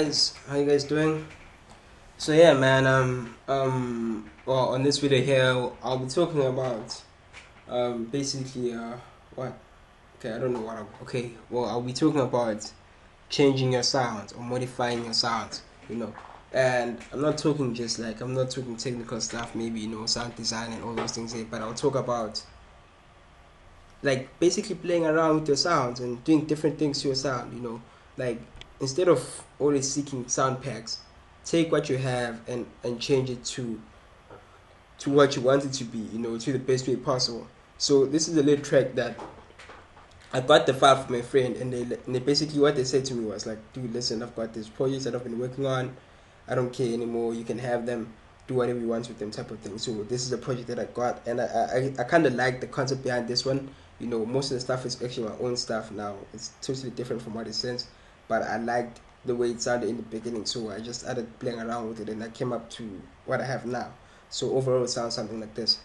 Guys, how you guys doing? So yeah, man. Well, on this video here, I'll be talking about basically what? Okay, I don't know what. Okay, well, I'll be talking about changing your sound or modifying your sound. You know, and I'm not talking technical stuff. Maybe sound design and all those things here. But I'll talk about like basically playing around with your sounds and doing different things to your sound. Like instead of always seeking sound packs, take what you have and change it to what you want it to be, to the best way possible. So this is a little track that I got the file from my friend, and they basically what they said to me was like, dude, listen, I've got this projects that I've been working on. I don't care anymore. You can have them, do whatever you want with them, type of thing. So this is a project that I got, and I kind of like the concept behind this one. Most of the stuff is actually my own stuff now. It's totally different from what it sounds, but I liked the way it sounded in the beginning, so I just started playing around with it, and I came up to what I have now. So overall, it sounds something like this.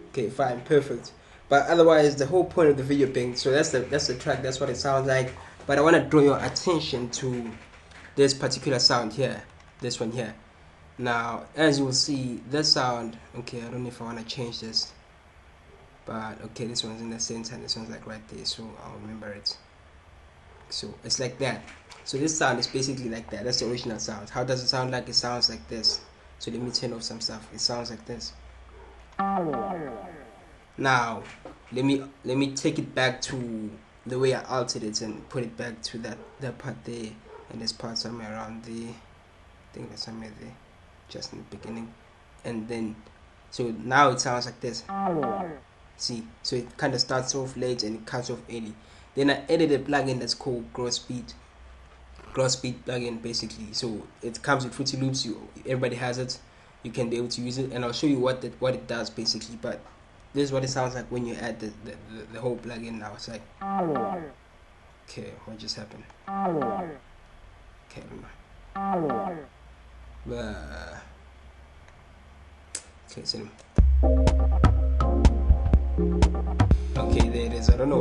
Okay, fine, perfect. But otherwise, the whole point of the video being, so that's the track. That's what it sounds like. But I want to draw your attention to this particular sound here, this one here. Now, as you will see, this sound. Okay, I don't know if I want to change this, but okay, this one's in the center, and this one's like right there, so I'll remember it. So it's like that. So this sound is basically like that. That's the original sound. How does it sound like? It sounds like this. So let me turn off some stuff. It sounds like this. Now let me take it back to the way I altered it and put it back to that part there, and this part somewhere around the, I think that's somewhere there, just in the beginning. And then so now it sounds like this. See, so it kind of starts off late and it cuts off early. Then I added a plugin that's called Gross Speed plugin, basically. So it comes with Fruity Loops. Everybody has it. You can be able to use it, and I'll show you what it does basically. But this is what it sounds like when you add the whole plugin. Now it's like, okay, what just happened? Okay, okay, so okay, there it is. I don't know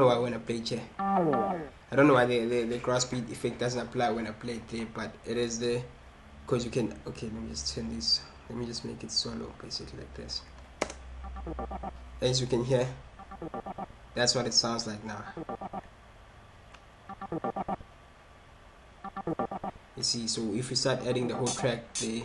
why when I play it here. I don't know why the gross speed effect doesn't apply when I play it there, but it is there. Because you can, okay, let me just turn this, let me just make it solo, basically like this. As you can hear, that's what it sounds like now. You see, so if we start adding the whole track there,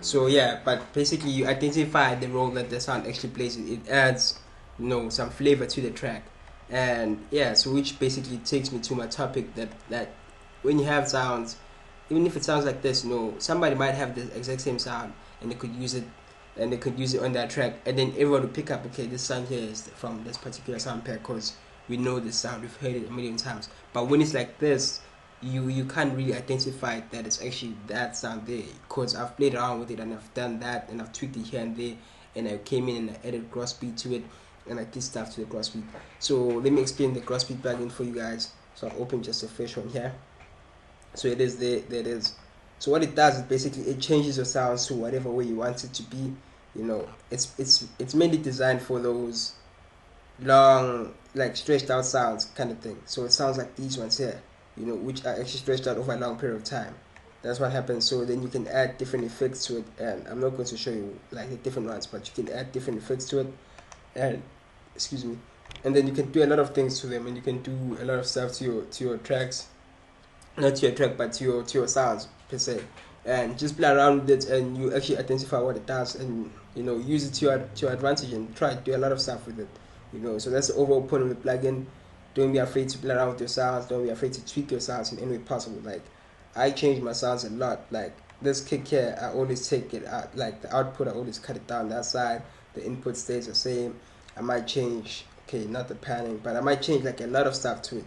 so yeah, but basically you identify the role that the sound actually plays. It adds, some flavor to the track, and yeah, so which basically takes me to my topic that when you have sounds, even if it sounds like this, somebody might have the exact same sound and they could use it, on that track, and then everyone will pick up, okay, this sound here is from this particular sound pair, because we know this sound, we've heard it a million times. But when it's like this, you can't really identify that it's actually that sound there, because I've played around with it and I've done that and I've tweaked it here and there, and I came in and I added Grossbeat to it, and I did stuff to the Grossbeat. So let me explain the Grossbeat plugin for you guys. So I've opened just a fresh one here. So it is there it is. So what it does is basically it changes your sounds to whatever way you want it to be. It's mainly designed for those long, like stretched out sounds kind of thing. So it sounds like these ones here, which are actually stretched out over a long period of time. That's what happens. So then you can add different effects to it, and I'm not going to show you like the different ones, but you can add different effects to it, and excuse me, and then you can do a lot of things to them, and you can do a lot of stuff to your tracks, not to your track, but to your sounds per se, and just play around with it, and you actually identify what it does, and use it to your advantage, and try to do a lot of stuff with it. So that's the overall point of the plugin. Don't be afraid to play around with your sounds. Don't be afraid to tweak your sounds in any way possible. Like, I change my sounds a lot. Like this kick here, I always take it out. Like the output, I always cut it down that side. The input stays the same. I might change, okay, not the panning, but I might change like a lot of stuff to it,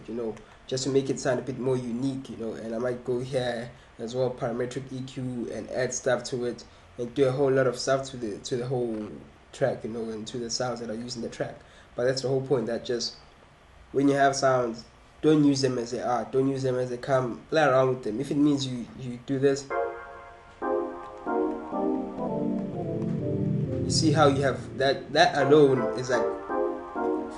just to make it sound a bit more unique, and I might go here as well, parametric EQ, and add stuff to it, and do a whole lot of stuff to the whole track, and to the sounds that are used in the track. But that's the whole point, that just when you have sounds, don't use them as they are, don't use them as they come, play around with them. If it means you do this, you see how you have that alone is like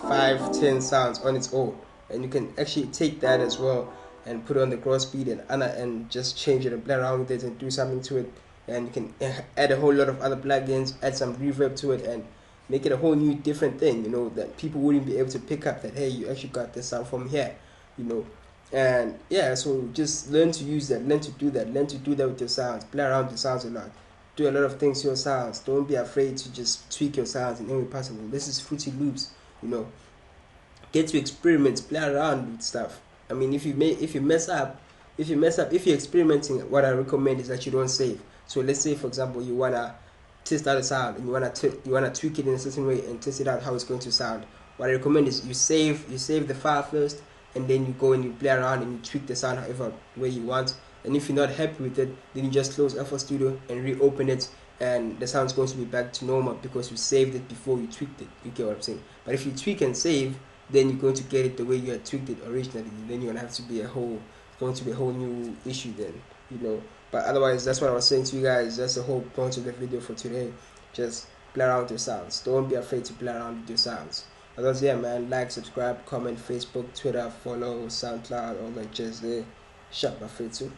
5-10 sounds on its own, and you can actually take that as well and put on the Grossbeat and just change it and play around with it and do something to it, and you can add a whole lot of other plugins, add some reverb to it, and make it a whole new different thing, that people wouldn't be able to pick up, that hey, you actually got this sound from here, and yeah, so just learn to use that, learn to do that with your sounds, play around with your sounds a lot, do a lot of things to your sounds. Don't be afraid to just tweak your sounds in any way possible. This is Fruity Loops, get to experiment, play around with stuff. I mean, if you mess up, if you're experimenting, what I recommend is that you don't save. So let's say, for example, you wanna test out a sound and you wanna tweak it in a certain way and test it out how it's going to sound. What I recommend is you save the file first, and then you go and you play around and you tweak the sound however way you want. And if you're not happy with it, then you just close FL Studio and reopen it, and the sound's going to be back to normal because you saved it before you tweaked it. You get what I'm saying? But if you tweak and save, then you're going to get it the way you had tweaked it originally. Then you're gonna have to be a whole new issue then, But otherwise, that's what I was saying to you guys. That's the whole point of the video for today. Just play around with your sounds. Don't be afraid to play around with your sounds. Otherwise, yeah, man, like, subscribe, comment, Facebook, Twitter, follow, SoundCloud, all that jazz there. Shut my face too.